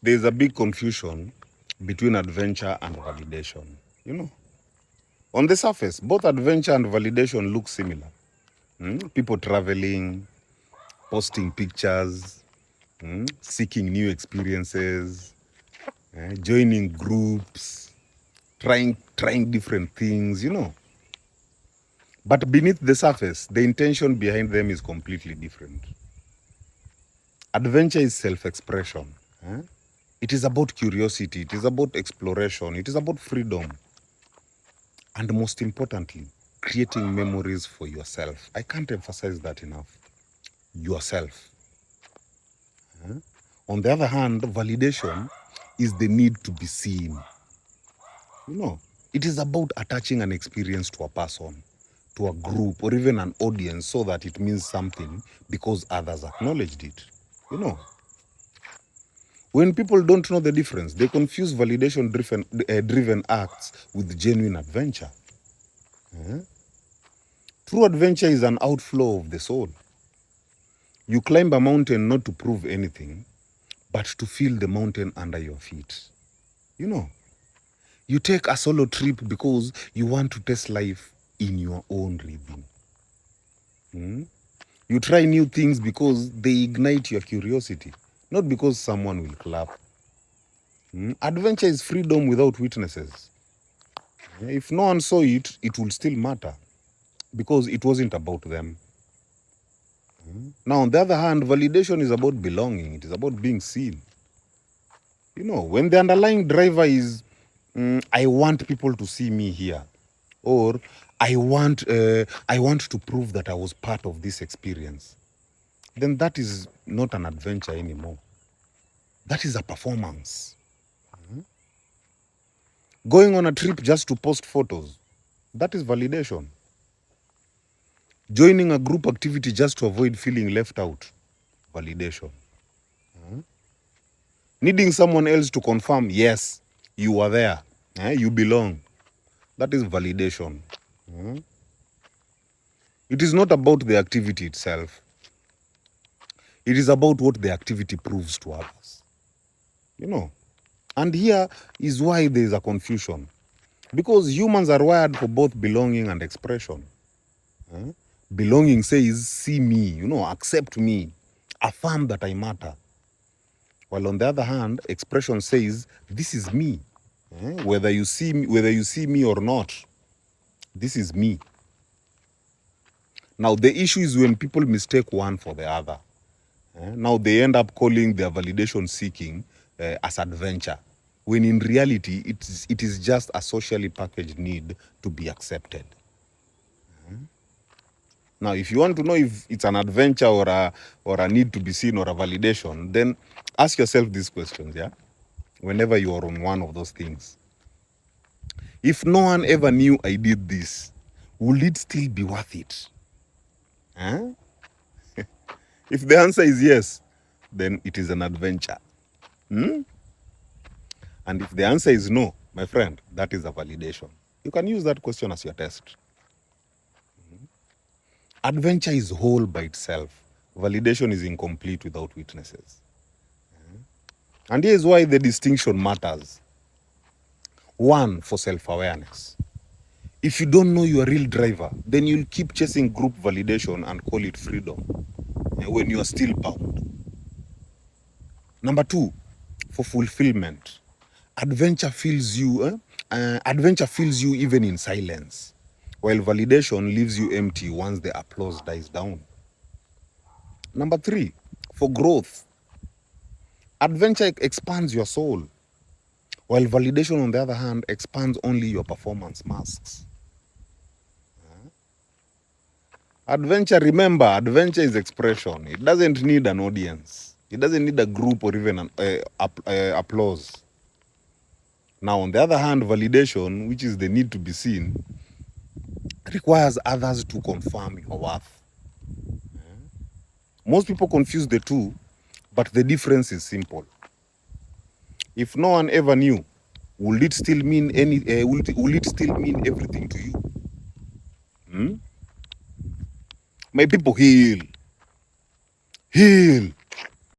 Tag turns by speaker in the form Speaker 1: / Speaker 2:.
Speaker 1: there's a big confusion between adventure and validation. You know, on the surface, both adventure and validation look similar. People traveling, posting pictures, seeking new experiences, joining groups, trying different things, you know. But beneath the surface, the intention behind them is completely different. Adventure is self-expression. It is about curiosity. It is about exploration. It is about freedom. And most importantly, creating memories for yourself. I can't emphasize that enough. Yourself. On the other hand, validation is the need to be seen. You know, it is about attaching an experience to a person, to a group, or even an audience so that it means something because others acknowledged it. You know, when people don't know the difference, they confuse validation-driven acts with genuine adventure. True adventure is an outflow of the soul. You climb a mountain not to prove anything, but to feel the mountain under your feet. You know, you take a solo trip because you want to test life in your own rhythm. You try new things because they ignite your curiosity, not because someone will clap. Adventure is freedom without witnesses. If no one saw it, it will still matter because it wasn't about them. Now, on the other hand, validation is about belonging. It is about being seen. You know, when the underlying driver is, I want people to see me here, or I want to prove that I was part of this experience, then that is not an adventure anymore. That is a performance. Going on a trip just to post photos, that is validation. Joining a group activity just to avoid feeling left out, validation. Needing someone else to confirm, yes, you are there, you belong, that is validation. It is not about the activity itself. It is about what the activity proves to others. You know, and here is why there is a confusion. Because humans are wired for both belonging and expression. Belonging says, see me, you know, accept me, affirm that I matter. While on the other hand, expression says, this is me. Whether you see me or not, this is me. Now, the issue is when people mistake one for the other. Now, they end up calling their validation seeking as adventure, when in reality, it is just a socially packaged need to be accepted. Now, if you want to know if it's an adventure or a need to be seen or a validation, then ask yourself these questions, whenever you are on one of those things. If no one ever knew I did this, will it still be worth it? If the answer is yes, then it is an adventure. And if the answer is no, my friend, that is a validation. You can use that question as your test. Adventure is whole by itself. Validation is incomplete without witnesses. And here's why the distinction matters. One, for self-awareness. If you don't know your real driver, then you'll keep chasing group validation and call it freedom when you are still bound. Number two, for fulfillment. Adventure fills you even in silence, while validation leaves you empty once the applause dies down. Number three, for growth. Adventure expands your soul, while validation, on the other hand, expands only your performance masks. Remember, adventure is expression. It doesn't need an audience. It doesn't need a group or even applause. Now, on the other hand, validation, which is the need to be seen, requires others to confirm your worth. Most people confuse the two, but the difference is simple. If no one ever knew, will it still mean everything to you? My people, heal. Heal.